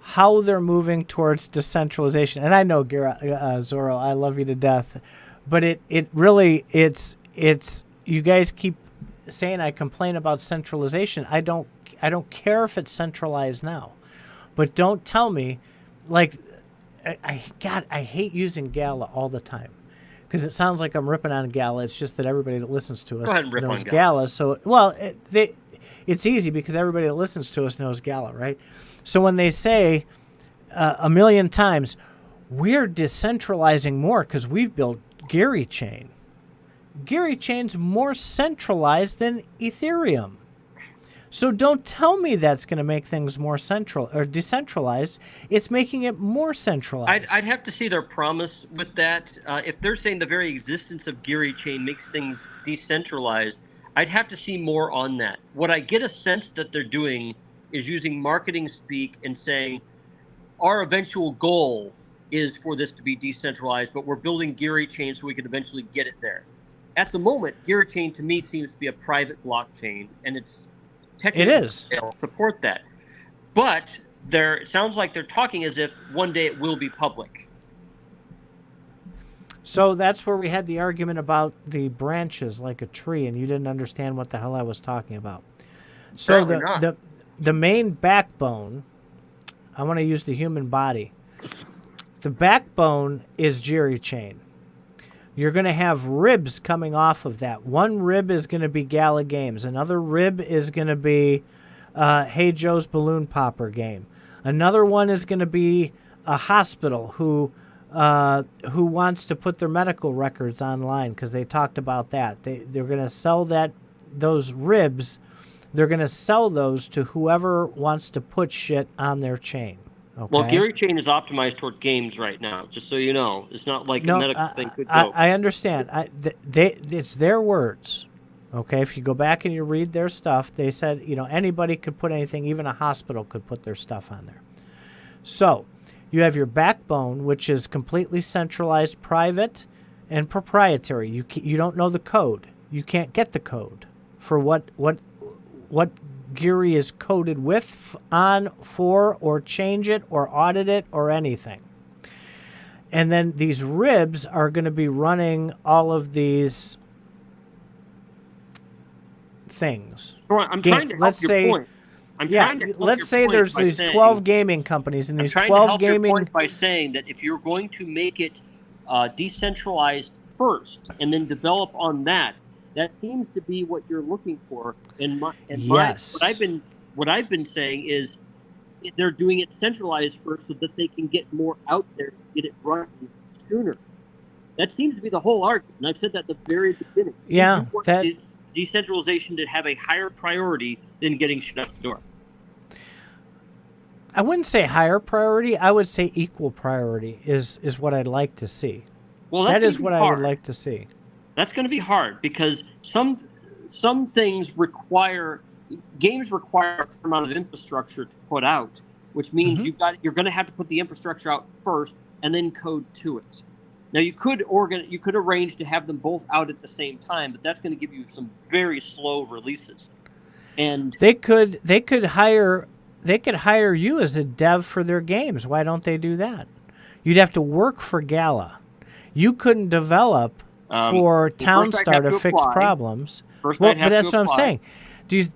how they're moving towards decentralization. And I know, Zorro, I love you to death, but it really it's you guys keep saying I complain about centralization. I don't care if it's centralized now, but don't tell me, like, I hate using Gala all the time because it sounds like I'm ripping on Gala. It's just that everybody that listens to us knows Gala. So, well, it's easy because everybody that listens to us knows Gala, right? So when they say a million times, we're decentralizing more because we've built Gary Chain. Gary Chain's more centralized than Ethereum. So don't tell me that's going to make things more central or decentralized. It's making it more centralized. I'd have to see their promise with that. If they're saying the very existence of Gary Chain makes things decentralized, I'd have to see more on that. What I get a sense that they're doing is using marketing speak and saying, our eventual goal is for this to be decentralized, but we're building Gary Chain so we can eventually get it there. At the moment, Gary Chain to me seems to be a private blockchain, and it's technically they'll support that. But it sounds like they're talking as if one day it will be public. So that's where we had the argument about the branches like a tree, and you didn't understand what the hell I was talking about. So the main backbone, I want to use the human body. The backbone is Gary Chain. You're going to have ribs coming off of that. One rib is going to be Gala Games. Another rib is going to be Hey Joe's Balloon Popper game. Another one is going to be a hospital who wants to put their medical records online because they talked about that. They're going to sell those ribs. They're going to sell those to whoever wants to put shit on their chain. Okay. Well, Gary Chain is optimized toward games right now, just so you know. It's not like a medical thing could go. I understand. It's their words. Okay, if you go back and you read their stuff, they said, anybody could put anything, even a hospital could put their stuff on there. So you have your backbone, which is completely centralized, private, and proprietary. You don't know the code. You can't get the code for what Geary is coded with, on, for, or change it, or audit it, or anything. And then these ribs are going to be running all of these things. I'm trying to help your point. Let's say there's these 12 gaming companies, and these 12 gaming... Your point by saying that if you're going to make it decentralized first and then develop on that, that seems to be what you're looking for. What I've been saying is they're doing it centralized first so that they can get more out there to get it running sooner. That seems to be the whole argument, and I've said that at the very beginning. Yeah, decentralization to have a higher priority than getting shit out the door. I wouldn't say higher priority. I would say equal priority is what I'd like to see. Well, that is what I would like to see. That's going to be hard because some things games require a fair amount of infrastructure to put out, which means you're going to have to put the infrastructure out first and then code to it. Now you could arrange to have them both out at the same time, but that's going to give you some very slow releases. And they could hire you as a dev for their games. Why don't they do that? You'd have to work for Gala. You couldn't develop for Townstar to fix problems. But that's what I'm saying.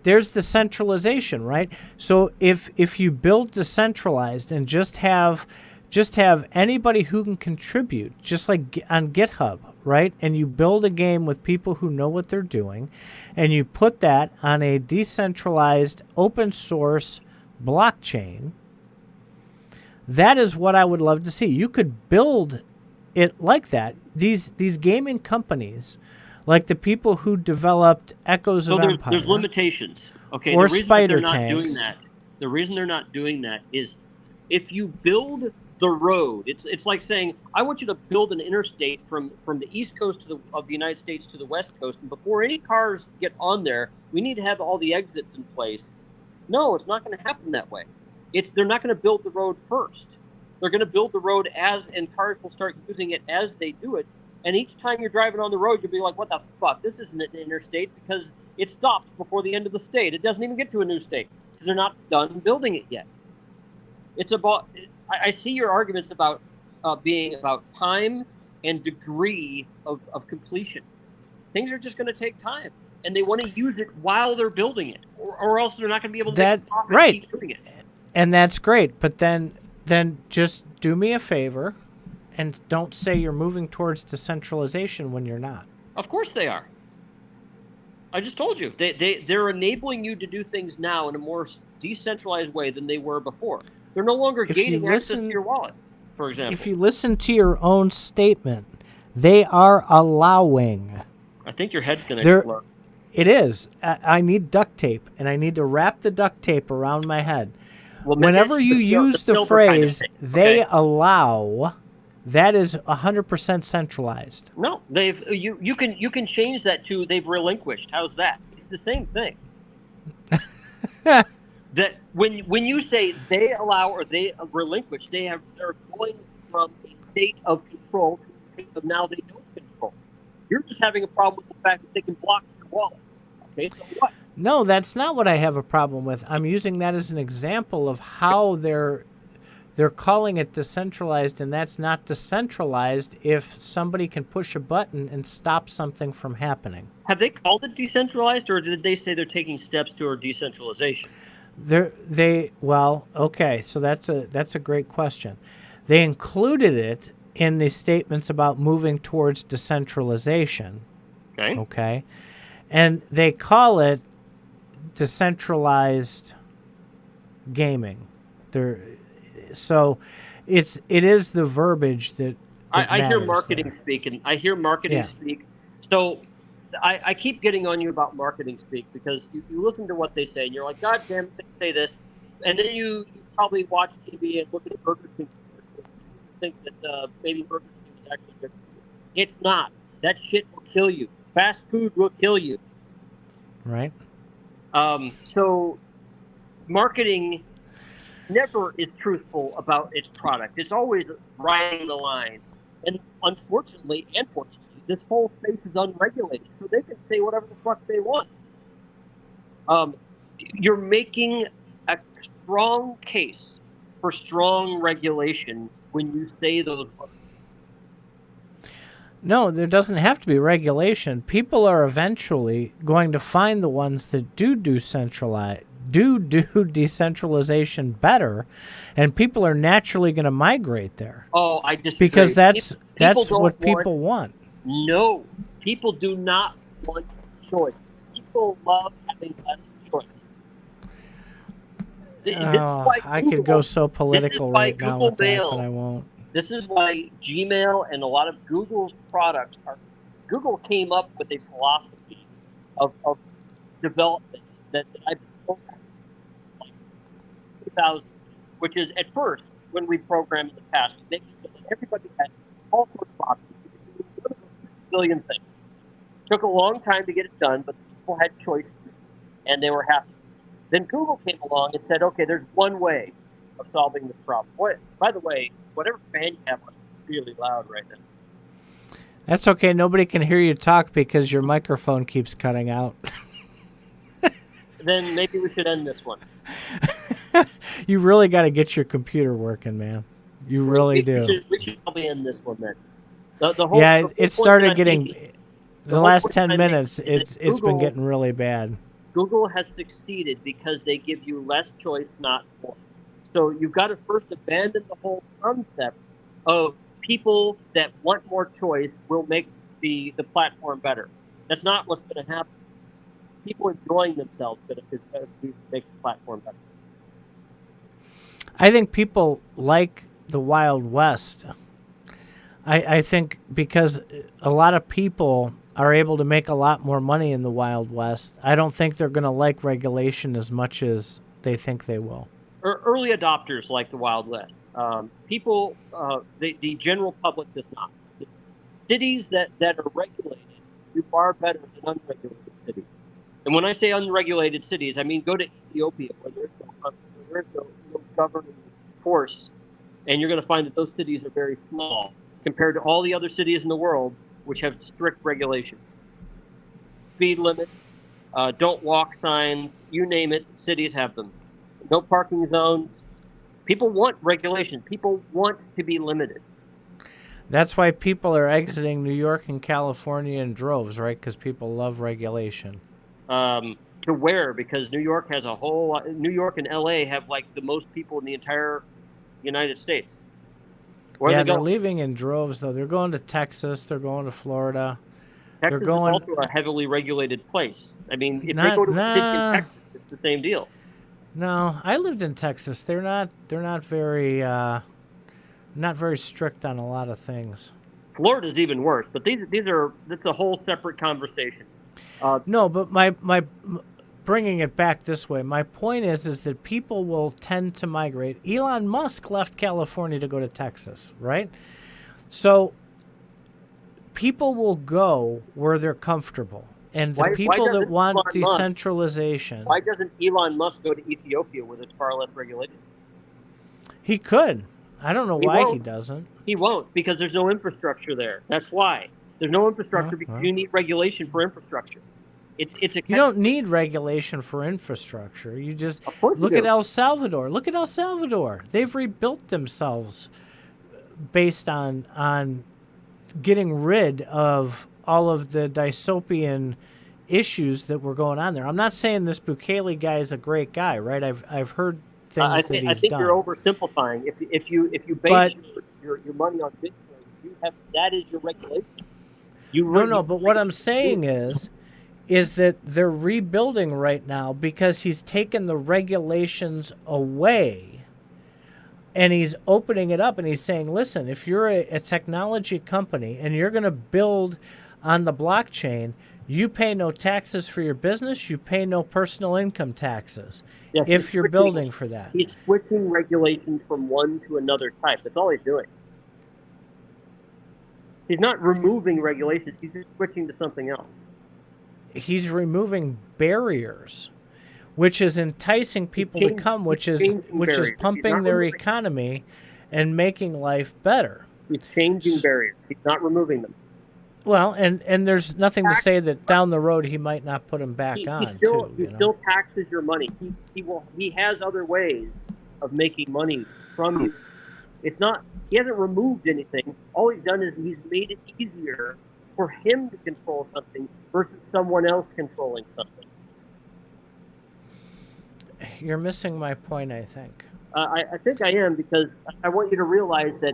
There's the centralization, right? So if you build decentralized and just have anybody who can contribute, just like on GitHub, right? And you build a game with people who know what they're doing, and you put that on a decentralized open source blockchain, that is what I would love to see. You could build it like that. These gaming companies, like the people who developed Echoes of Empire, there's limitations. Okay, or the reason Spider they're not doing Tanks. the reason they're not doing that is if you build the road, it's like saying I want you to build an interstate from the east coast of the United States to the west coast, and before any cars get on there, we need to have all the exits in place. No, it's not going to happen that way. They're not going to build the road first. They're going to build the road and cars will start using it as they do it. And each time you're driving on the road, you'll be like, what the fuck? This isn't an interstate because it stops before the end of the state. It doesn't even get to a new state because they're not done building it yet. It's about, I see your arguments about being about time and degree of completion. Things are just going to take time. And they want to use it while they're building it, or else they're not going to be able to make profit and keep doing it. And that's great, but then just do me a favor and don't say you're moving towards decentralization when you're not. Of course they are. I just told you. They're enabling you to do things now in a more decentralized way than they were before. They're no longer gaining access to your wallet, for example. If you listen to your own statement, they are allowing. I think your head's going to explode. It is. I need duct tape, and I need to wrap the duct tape around my head. Well, whenever you use the phrase, they allow, that is 100% centralized. No, you can change that to they've relinquished. How's that? It's the same thing. That when you say they allow or they relinquish, they're going from a state of control to a state of now they don't control. You're just having a problem with the fact that they can block your wallet. Okay, so what? No, that's not what I have a problem with. I'm using that as an example of how they're calling it decentralized, and that's not decentralized if somebody can push a button and stop something from happening. Have they called it decentralized, or did they say they're taking steps toward decentralization? Well, okay, so that's a great question. They included it in the statements about moving towards decentralization. Okay. And they call it decentralized gaming. So it is the verbiage that I hear marketing speak, and I hear marketing speak. So I keep getting on you about marketing speak because you listen to what they say, and you're like, God damn it, they say this. And then you probably watch TV and look at a Burger King and think that maybe Burger King is actually good. It's not. That shit will kill you. Fast food will kill you. Right. So marketing never is truthful about its product. It's always riding the line. And unfortunately, this whole space is unregulated, so they can say whatever the fuck they want. You're making a strong case for strong regulation when you say those words. No, there doesn't have to be regulation. People are eventually going to find the ones that do decentralization better, and people are naturally going to migrate there. Oh, I disagree. Because that's what people want. No, people do not want choice. People love having less choice. I could go so political right now with that, but I won't. This is why Gmail and a lot of Google's products Google came up with a philosophy of development that I've been programming like 2000, which is at first when we programmed in the past, making so that everybody had all sorts of options. You could do 1 billion things. Took a long time to get it done, but people had choices, and they were happy. Then Google came along and said, okay, there's one way of solving this problem. By the way, whatever fan you have on is really loud right now. That's okay. Nobody can hear you talk because your microphone keeps cutting out. Then maybe we should end this one. You really got to get your computer working, man. You really do. We should probably end this one then. It started getting... The last 10 minutes, it's been getting really bad. Google has succeeded because they give you less choice, not more. So you've got to first abandon the whole concept of people that want more choice will make the platform better. That's not what's going to happen. People enjoying themselves makes the platform better. I think people like the Wild West. I think because a lot of people are able to make a lot more money in the Wild West, I don't think they're going to like regulation as much as they think they will. Early adopters like the Wild West. People, the general public does not. Cities that are regulated do far better than unregulated cities. And when I say unregulated cities, I mean go to Ethiopia, where there's no governing force, and you're going to find that those cities are very small compared to all the other cities in the world which have strict regulation. Speed limits, don't walk signs, you name it, cities have them. No parking zones. People want regulation. People want to be limited. That's why people are exiting New York and California in droves, right? Because people love regulation. To where? Because New York has a whole... New York and L.A. have, like, the most people in the entire United States. They're leaving in droves, though. They're going to Texas. They're going to Florida. Texas is also a heavily regulated place. I mean, if they go to a city in Texas, it's the same deal. No, I lived in Texas. They're not very strict on a lot of things. Florida's even worse, but that's a whole separate conversation. No, but my bringing it back this way, my point is that people will tend to migrate. Elon Musk left California to go to Texas, right? So people will go where they're comfortable. And the people that want decentralization... Why doesn't Elon Musk go to Ethiopia where there's far less regulation? He could. I don't know why he doesn't. He won't, because there's no infrastructure there. That's why. There's no infrastructure because you need regulation for infrastructure. You don't need regulation for infrastructure. You just look at El Salvador. Look at El Salvador. They've rebuilt themselves based on getting rid of all of the dystopian issues that were going on there. I'm not saying this Bukele guy is a great guy, right? I've heard things that he's done. I think you're oversimplifying. If you base your money on Bitcoin, that is your regulation. But what I'm saying is that they're rebuilding right now because he's taken the regulations away and he's opening it up and he's saying, listen, if you're a technology company and you're going to build on the blockchain, you pay no taxes for your business, you pay no personal income taxes if you're building for that. He's switching regulations from one to another type. That's all he's doing. He's not removing regulations, he's just switching to something else. He's removing barriers, which is enticing people to come, which is pumping their economy and making life better. He's changing barriers. He's not removing them. Well, and there's nothing to say that down the road he might not put them back on. He still taxes your money. He has other ways of making money from you. He hasn't removed anything. All he's done is he's made it easier for him to control something versus someone else controlling something. You're missing my point, I think. I think I am, because I want you to realize that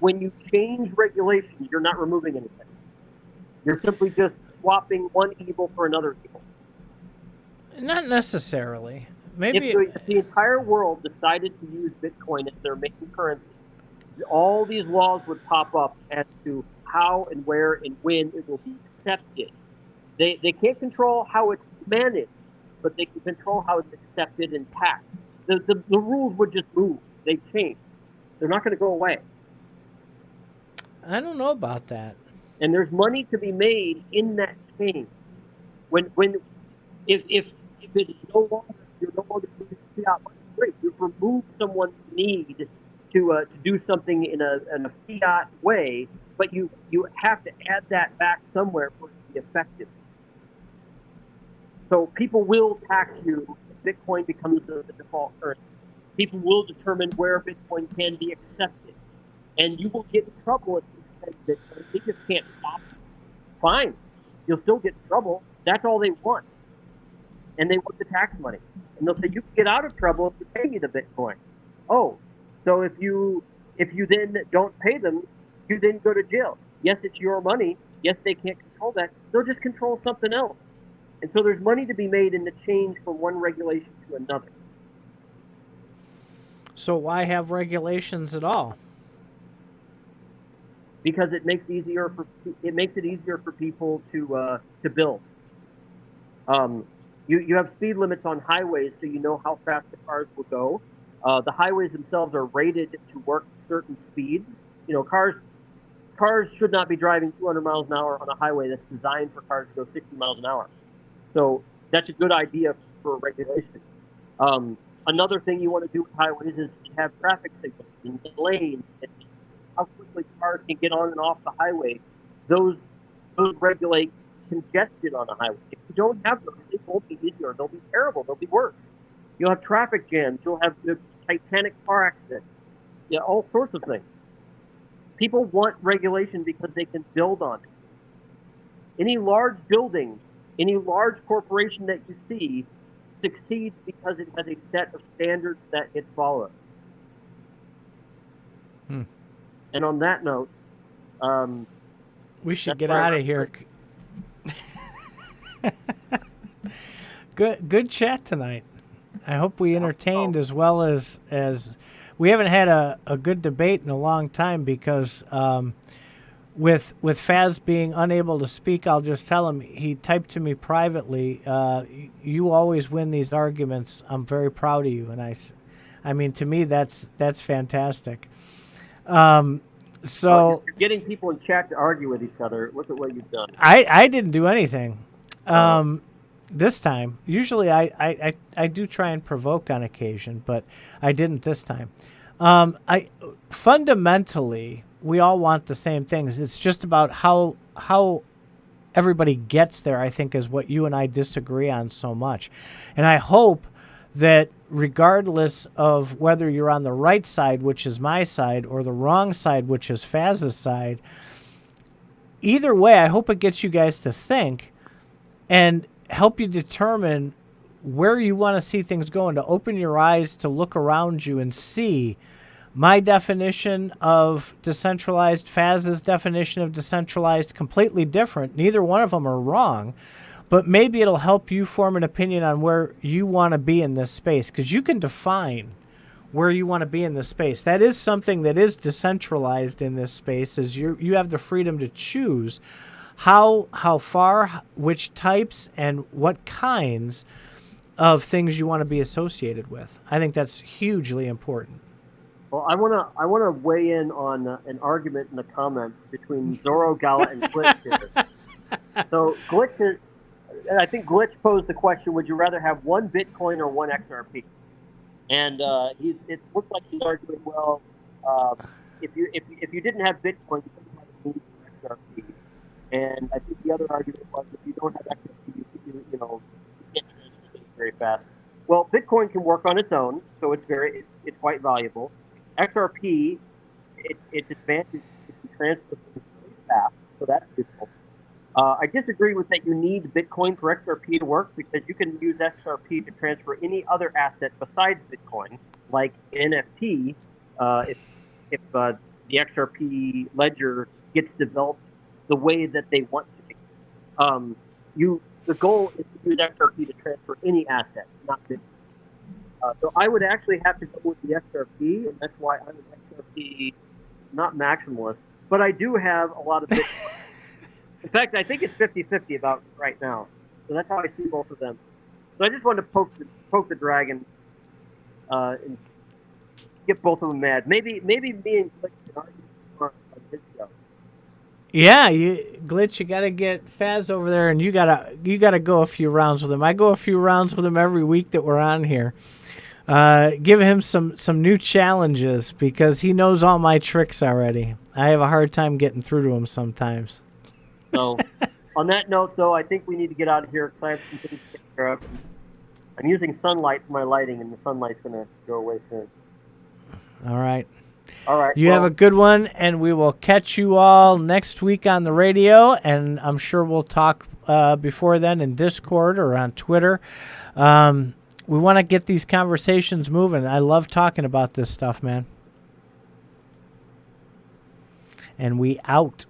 when you change regulations, you're not removing anything. You're simply just swapping one evil for another evil. Not necessarily. Maybe if the entire world decided to use Bitcoin as their main currency, all these laws would pop up as to how and where and when it will be accepted. They can't control how it's managed, but they can control how it's accepted and taxed. The rules would just move. They change. They're not going to go away. I don't know about that. And there's money to be made in that change. If it is no longer, you're no longer using fiat money, great. You've removed someone's need to do something in a fiat way, but you have to add that back somewhere for it to be effective. So people will tax you if Bitcoin becomes the default currency. People will determine where Bitcoin can be accepted, and you will get in trouble if you spend Bitcoin. They just can't stop you. Fine, you'll still get in trouble. That's all they want, and they want the tax money. And they'll say you can get out of trouble if you pay me the Bitcoin. Oh, so if you then don't pay them, you then go to jail. Yes, it's your money. Yes, they can't control that. They'll just control something else. And so there's money to be made in the change from one regulation to another. So why have regulations at all? Because it makes it easier for people to build. You have speed limits on highways, so you know how fast the cars will go. The highways themselves are rated to work certain speeds. You know, cars should not be driving 200 miles an hour on a highway that's designed for cars to go 60 miles an hour. So that's a good idea for regulation. Another thing you want to do with highways is have traffic signals and lanes and how quickly cars can get on and off the highway. Those regulate congestion on a highway. If you don't have those, it won't be easier. They'll be terrible. They'll be worse. You'll have traffic jams. You'll have the Titanic car accidents. Yeah, all sorts of things. People want regulation because they can build on it. Any large building, any large corporation that you see succeeds because it has a set of standards that it follows. And on that note, we should get out of here. Good chat tonight. I hope we entertained as well as we haven't had a good debate in a long time because with Faz being unable to speak, I'll just tell him, he typed to me privately, you always win these arguments. I'm very proud of you. And I mean, to me, that's fantastic. So you're getting people in chat to argue with each other. Look at what you've done. I didn't do anything. This time. Usually I do try and provoke on occasion, but I didn't this time. Fundamentally, we all want the same things. It's just about how everybody gets there, I think, is what you and I disagree on so much. And I hope that regardless of whether you're on the right side, which is my side, or the wrong side, which is Faz's side, either way, I hope it gets you guys to think and help you determine where you want to see things going, to open your eyes, to look around you and see my definition of decentralized, Faz's definition of decentralized, completely different. Neither one of them are wrong, but maybe it'll help you form an opinion on where you want to be in this space, because you can define where you want to be in this space. That is something that is decentralized in this space, is you have the freedom to choose how far, which types, and what kinds of things you want to be associated with. I think that's hugely important. Well, I wanna weigh in on an argument in the comments between Zorro, Gala, and Glitch here. So I think Glitch posed the question: would you rather have one Bitcoin or one XRP? And it looked like he's arguing, well, if you didn't have Bitcoin, you couldn't have a need for XRP. And I think the other argument was, if you don't have XRP, you can't transfer things very fast. Well, Bitcoin can work on its own, so it's quite valuable. XRP, its advantage is to transfer things really fast, so that's useful. I disagree with that you need Bitcoin for XRP to work, because you can use XRP to transfer any other asset besides Bitcoin, like NFT, if the XRP ledger gets developed the way that they want to be. The goal is to use XRP to transfer any asset, not Bitcoin. So I would actually have to go with the XRP, and that's why I'm an XRP, not maximalist, but I do have a lot of Bitcoin. In fact, I think it's 50-50 about right now. So that's how I see both of them. So I just wanted to poke the dragon and get both of them mad. Maybe me and Click can argue on this show. Yeah, Glitch, you gotta get Faz over there, and you gotta go a few rounds with him. I go a few rounds with him every week that we're on here. Give him some new challenges because he knows all my tricks already. I have a hard time getting through to him sometimes. So, on that note, though, I think we need to get out of here because I have some things to take care of. I'm using sunlight for my lighting, and the sunlight's gonna go away soon. All right. All right. You have a good one, and we will catch you all next week on the radio, and I'm sure we'll talk before then in Discord or on Twitter. We want to get these conversations moving. I love talking about this stuff, man. And we out.